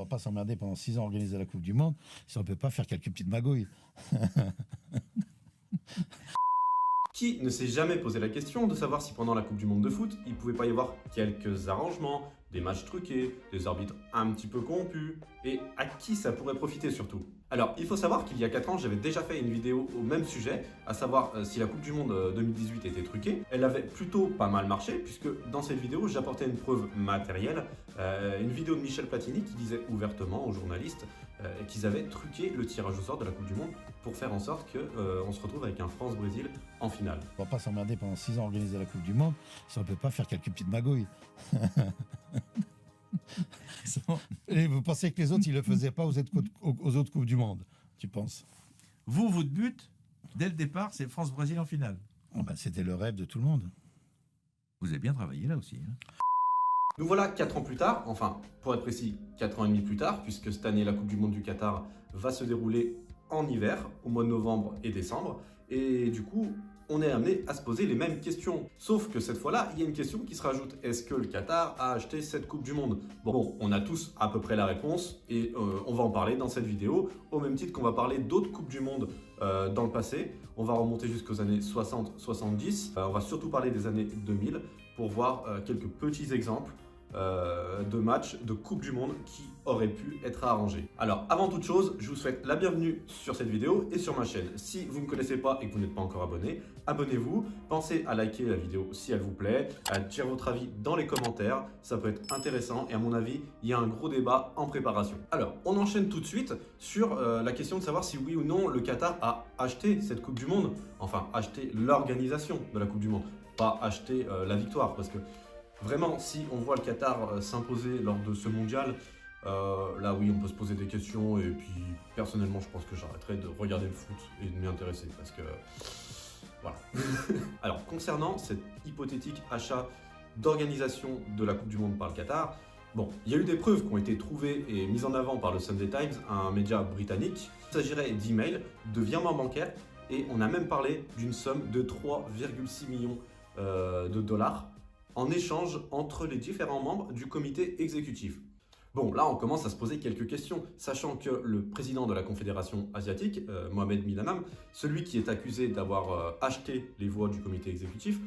On va pas s'emmerder pendant 6 ans à organiser la Coupe du Monde si on peut pas faire quelques petites magouilles. Qui ne s'est jamais posé la question de savoir si pendant la Coupe du Monde de foot, il pouvait pas y avoir quelques arrangements, des matchs truqués, des arbitres un petit peu corrompus, et à qui ça pourrait profiter surtout? Alors, il faut savoir qu'il y a 4 ans, j'avais déjà fait une vidéo au même sujet, à savoir si la Coupe du Monde 2018 était truquée. Elle avait plutôt pas mal marché, puisque dans cette vidéo, j'apportais une preuve matérielle, une vidéo de Michel Platini qui disait ouvertement aux journalistes qu'ils avaient truqué le tirage au sort de la Coupe du Monde pour faire en sorte qu'on se retrouve avec un France-Brésil en finale. On va pas s'emmerder pendant 6 ans à organiser la Coupe du Monde si on peut pas faire quelques petites magouilles. Et vous pensez que les autres, ils le faisaient pas aux autres Coupes du Monde, tu penses? Vous, votre but, dès le départ, c'est France-Brésil en finale. Oh ben, c'était le rêve de tout le monde. Vous avez bien travaillé là aussi. Hein. Nous voilà 4 ans plus tard, enfin pour être précis 4 ans et demi plus tard, puisque cette année la Coupe du Monde du Qatar va se dérouler en hiver, au mois de novembre et décembre, et du coup on est amené à se poser les mêmes questions. Sauf que cette fois-là, il y a une question qui se rajoute. Est-ce que le Qatar a acheté cette Coupe du Monde? Bon, on a tous à peu près la réponse et on va en parler dans cette vidéo, au même titre qu'on va parler d'autres Coupes du Monde dans le passé. On va remonter jusqu'aux années 60-70. On va surtout parler des années 2000 pour voir quelques petits exemples de matchs de Coupe du Monde qui auraient pu être arrangés. Alors avant toute chose, je vous souhaite la bienvenue sur cette vidéo et sur ma chaîne. Si vous ne me connaissez pas et que vous n'êtes pas encore abonné, abonnez-vous, pensez à liker la vidéo si elle vous plaît, à dire votre avis dans les commentaires, ça peut être intéressant et à mon avis, il y a un gros débat en préparation. Alors, on enchaîne tout de suite sur la question de savoir si oui ou non le Qatar a acheté cette Coupe du Monde, enfin acheté l'organisation de la Coupe du Monde, pas acheté la victoire, parce que vraiment, si on voit le Qatar s'imposer lors de ce mondial, là oui, on peut se poser des questions et puis personnellement, je pense que j'arrêterai de regarder le foot et de m'y intéresser parce que voilà. Alors, concernant cet hypothétique achat d'organisation de la Coupe du Monde par le Qatar, bon, il y a eu des preuves qui ont été trouvées et mises en avant par le Sunday Times, un média britannique. Il s'agirait d'emails, de virements bancaires et on a même parlé d'une somme de 3,6 millions de dollars en échange entre les différents membres du comité exécutif. Bon, là on commence à se poser quelques questions, sachant que le président de la Confédération asiatique, Mohamed Milanam, celui qui est accusé d'avoir acheté les voix du comité exécutif,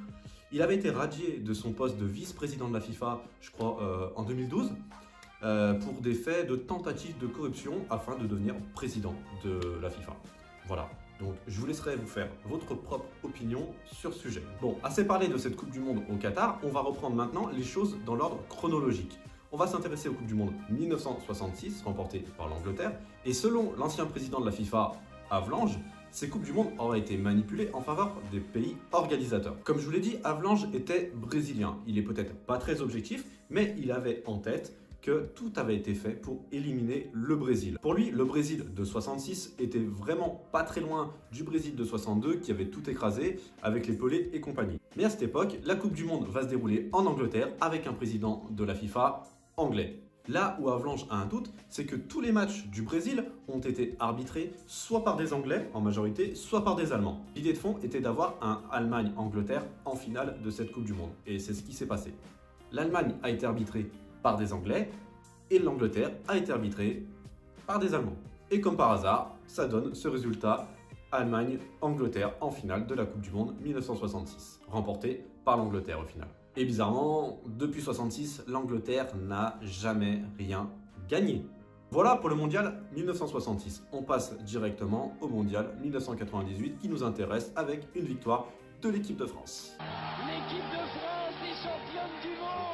il avait été radié de son poste de vice-président de la FIFA, je crois, en 2012, pour des faits de tentative de corruption afin de devenir président de la FIFA. Voilà. Donc, je vous laisserai vous faire votre propre opinion sur ce sujet. Bon, assez parlé de cette Coupe du Monde au Qatar, on va reprendre maintenant les choses dans l'ordre chronologique. On va s'intéresser aux Coupes du Monde 1966, remportée par l'Angleterre, et selon l'ancien président de la FIFA, Havelange, ces Coupes du Monde auraient été manipulées en faveur des pays organisateurs. Comme je vous l'ai dit, Havelange était brésilien. Il est peut-être pas très objectif, mais il avait en tête que tout avait été fait pour éliminer le Brésil. Pour lui, le Brésil de 66 était vraiment pas très loin du Brésil de 62 qui avait tout écrasé avec les Pelé et compagnie. Mais à cette époque, la Coupe du Monde va se dérouler en Angleterre avec un président de la FIFA anglais. Là où Havelange a un doute, c'est que tous les matchs du Brésil ont été arbitrés soit par des Anglais en majorité, soit par des Allemands. L'idée de fond était d'avoir un Allemagne-Angleterre en finale de cette Coupe du Monde. Et c'est ce qui s'est passé. L'Allemagne a été arbitrée par des Anglais et l'Angleterre a été arbitrée par des Allemands. Et comme par hasard, ça donne ce résultat, Allemagne-Angleterre en finale de la Coupe du Monde 1966, remportée par l'Angleterre au final. Et bizarrement, depuis 66, l'Angleterre n'a jamais rien gagné. Voilà pour le mondial 1966. On passe directement au mondial 1998 qui nous intéresse avec une victoire de l'équipe de France. L'équipe de France est championne du monde!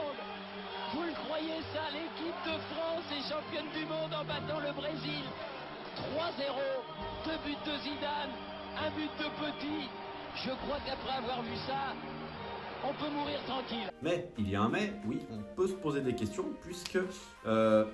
Vous le croyez ça, l'équipe de France est championne du monde en battant le Brésil 3-0, 2 buts de Zidane, 1 but de Petit. Je crois qu'après avoir vu ça, on peut mourir tranquille. Mais, il y a un mais, oui, on peut se poser des questions puisque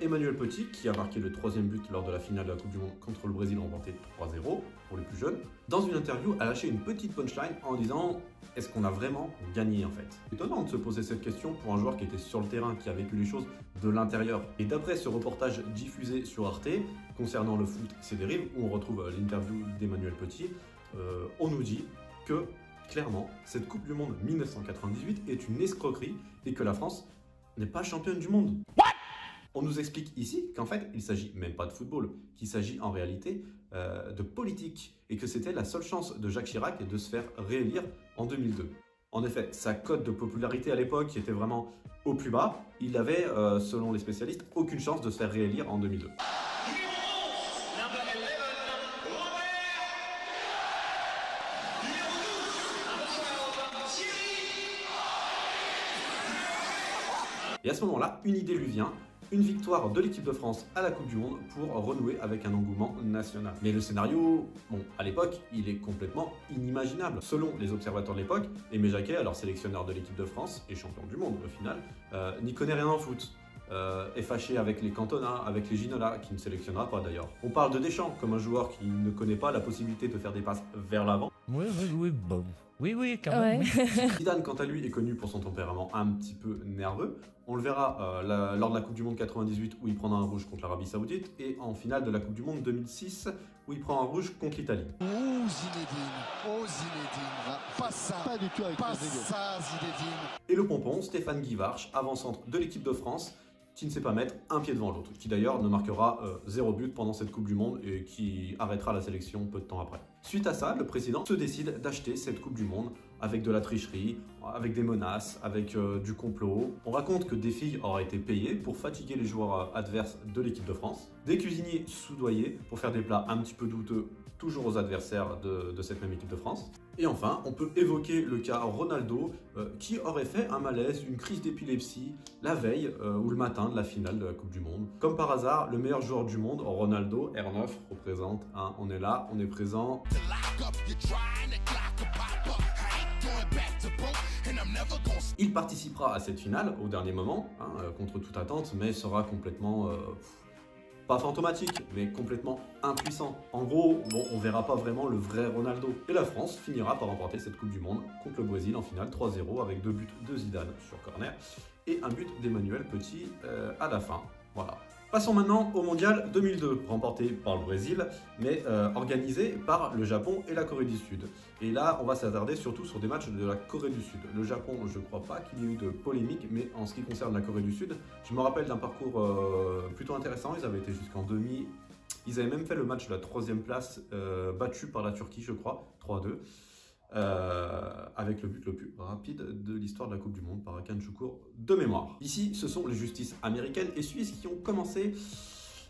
Emmanuel Petit, qui a marqué le 3e but lors de la finale de la Coupe du Monde contre le Brésil remporté 3-0 pour les plus jeunes, dans une interview a lâché une petite punchline en disant « Est-ce qu'on a vraiment gagné en fait ?» Étonnant de se poser cette question pour un joueur qui était sur le terrain, qui a vécu les choses de l'intérieur. Et d'après ce reportage diffusé sur Arte concernant le foot et ses dérives, où on retrouve l'interview d'Emmanuel Petit, on nous dit que clairement, cette Coupe du Monde 1998 est une escroquerie et que la France n'est pas championne du monde. What? On nous explique ici qu'en fait, il ne s'agit même pas de football, qu'il s'agit en réalité de politique et que c'était la seule chance de Jacques Chirac de se faire réélire en 2002. En effet, sa cote de popularité à l'époque était vraiment au plus bas. Il avait, selon les spécialistes, aucune chance de se faire réélire en 2002. Et à ce moment-là, une idée lui vient, une victoire de l'équipe de France à la Coupe du Monde pour renouer avec un engouement national. Mais le scénario, bon, à l'époque, il est complètement inimaginable. Selon les observateurs de l'époque, Aimé Jacquet, alors sélectionneur de l'équipe de France et champion du monde au final, n'y connaît rien en foot. Est fâché avec les Cantona, avec les Ginola, qui ne sélectionnera pas d'ailleurs. On parle de Deschamps comme un joueur qui ne connaît pas la possibilité de faire des passes vers l'avant. Oui, bon. Oui, quand même. Ouais. Oui. Zidane, quant à lui, est connu pour son tempérament un petit peu nerveux. On le verra lors de la Coupe du Monde 98 où il prendra un rouge contre l'Arabie Saoudite et en finale de la Coupe du Monde 2006 où il prend un rouge contre l'Italie. Zinedine, pas ça, pas du tout avec pas ça, Zinedine. Et le pompon, Stéphane Guivarch, avant-centre de l'équipe de France, qui ne sait pas mettre un pied devant l'autre, qui d'ailleurs ne marquera 0 but pendant cette Coupe du Monde et qui arrêtera la sélection peu de temps après. Suite à ça, le président se décide d'acheter cette Coupe du Monde avec de la tricherie, avec des menaces, avec du complot. On raconte que des filles auraient été payées pour fatiguer les joueurs adverses de l'équipe de France, des cuisiniers soudoyés pour faire des plats un petit peu douteux, toujours aux adversaires de cette même équipe de France. Et enfin, on peut évoquer le cas Ronaldo qui aurait fait un malaise, une crise d'épilepsie la veille ou le matin de la finale de la Coupe du Monde. Comme par hasard, le meilleur joueur du monde, Ronaldo, R9, représente, on est là, on est présent. Il participera à cette finale au dernier moment, contre toute attente, mais sera complètement... pas fantomatique, mais complètement impuissant. En gros, bon, on verra pas vraiment le vrai Ronaldo. Et la France finira par remporter cette Coupe du Monde contre le Brésil en finale 3-0 avec 2 buts de Zidane sur corner et un but d'Emmanuel Petit à la fin. Voilà. Passons maintenant au Mondial 2002, remporté par le Brésil, mais organisé par le Japon et la Corée du Sud. Et là, on va s'attarder surtout sur des matchs de la Corée du Sud. Le Japon, je ne crois pas qu'il y ait eu de polémique, mais en ce qui concerne la Corée du Sud, je me rappelle d'un parcours plutôt intéressant. Ils avaient été jusqu'en demi. Ils avaient même fait le match de la 3e place, battu par la Turquie, je crois, 3-2. Avec le but le plus rapide de l'histoire de la Coupe du Monde par Hakan Şükür de mémoire. Ici, ce sont les justices américaines et suisses qui ont commencé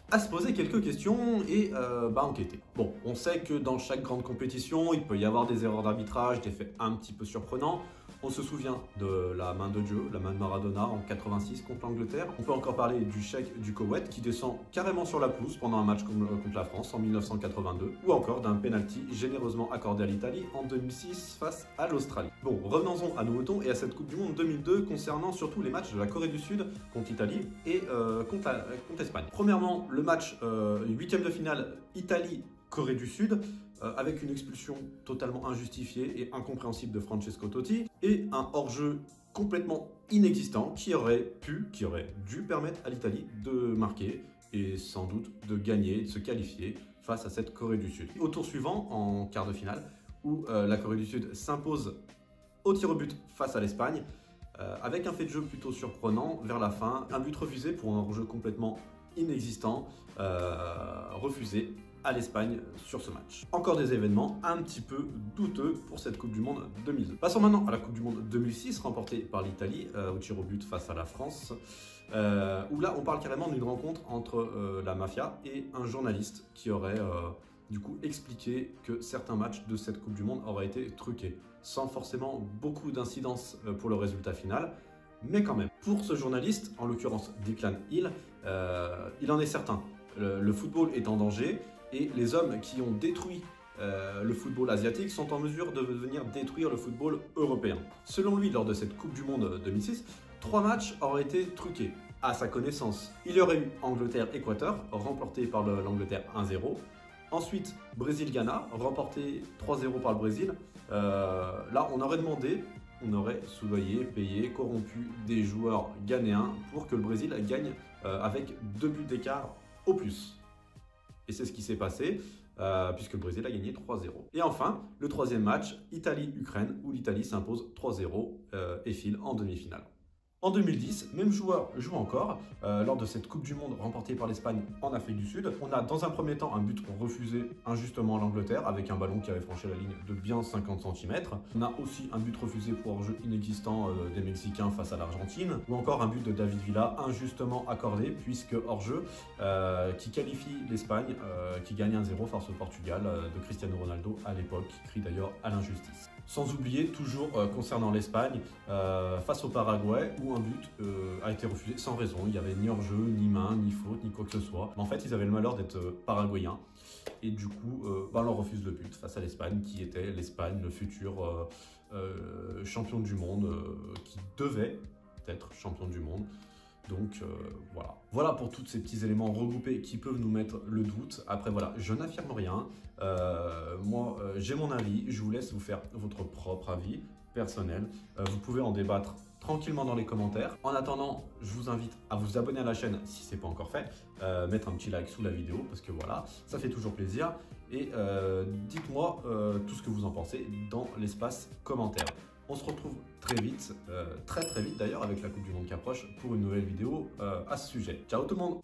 à se poser quelques questions et enquêter. Bon, on sait que dans chaque grande compétition, il peut y avoir des erreurs d'arbitrage, des faits un petit peu surprenants. On se souvient de la main de Dieu, la main de Maradona en 86 contre l'Angleterre. On peut encore parler du cheikh du Koweït qui descend carrément sur la pelouse pendant un match contre la France en 1982. Ou encore d'un penalty généreusement accordé à l'Italie en 2006 face à l'Australie. Bon, revenons-en à nos moutons et à cette Coupe du Monde 2002 concernant surtout les matchs de la Corée du Sud contre l'Italie et contre l'Espagne. Premièrement, le match 8e de finale Italie-Corée du Sud. Avec une expulsion totalement injustifiée et incompréhensible de Francesco Totti et un hors-jeu complètement inexistant qui aurait dû permettre à l'Italie de marquer et sans doute de gagner, de se qualifier face à cette Corée du Sud. Au tour suivant, en quart de finale, où la Corée du Sud s'impose au tir au but face à l'Espagne, avec un fait de jeu plutôt surprenant vers la fin, un but refusé pour un hors-jeu complètement inexistant, refusé à l'Espagne sur ce match. Encore des événements un petit peu douteux pour cette Coupe du Monde 2002. Passons maintenant à la Coupe du Monde 2006 remportée par l'Italie au tir au but face à la France, où là on parle carrément d'une rencontre entre la mafia et un journaliste qui aurait du coup expliqué que certains matchs de cette Coupe du Monde auraient été truqués, sans forcément beaucoup d'incidence pour le résultat final, mais quand même. Pour ce journaliste, en l'occurrence Declan Hill, il en est certain. Le football est en danger et les hommes qui ont détruit le football asiatique sont en mesure de venir détruire le football européen. Selon lui, lors de cette Coupe du Monde 2006, 3 matchs auraient été truqués. À sa connaissance, il y aurait eu Angleterre-Équateur, remporté par l'Angleterre 1-0. Ensuite, Brésil-Ghana, remporté 3-0 par le Brésil. Là, on aurait demandé, on aurait soudoyé, payé, corrompu des joueurs ghanéens pour que le Brésil gagne avec 2 buts d'écart au plus. Et c'est ce qui s'est passé, puisque le Brésil a gagné 3-0. Et enfin, le 3e match, Italie-Ukraine, où l'Italie s'impose 3-0 et file en demi-finale. En 2010, même joueur joue encore lors de cette Coupe du Monde remportée par l'Espagne en Afrique du Sud. On a dans un premier temps un but refusé injustement à l'Angleterre avec un ballon qui avait franchi la ligne de bien 50 cm. On a aussi un but refusé pour hors-jeu inexistant des Mexicains face à l'Argentine. Ou encore un but de David Villa injustement accordé puisque hors-jeu qui qualifie l'Espagne qui gagne 1-0 face au Portugal de Cristiano Ronaldo à l'époque, qui crie d'ailleurs à l'injustice. Sans oublier, toujours concernant l'Espagne, face au Paraguay, où un but a été refusé sans raison. Il n'y avait ni hors-jeu, ni main, ni faute, ni quoi que ce soit. Mais en fait, ils avaient le malheur d'être paraguayens. Et du coup, on leur refuse le but face à l'Espagne, qui était l'Espagne, le futur champion du monde, qui devait être champion du monde. Donc voilà. Voilà pour tous ces petits éléments regroupés qui peuvent nous mettre le doute. Après voilà, je n'affirme rien. Moi, j'ai mon avis. Je vous laisse vous faire votre propre avis personnel. Vous pouvez en débattre tranquillement dans les commentaires. En attendant, je vous invite à vous abonner à la chaîne si ce n'est pas encore fait. Mettre un petit like sous la vidéo parce que voilà, ça fait toujours plaisir. Et dites-moi tout ce que vous en pensez dans l'espace commentaire. On se retrouve très vite, très vite d'ailleurs avec la Coupe du Monde qui approche pour une nouvelle vidéo à ce sujet. Ciao tout le monde!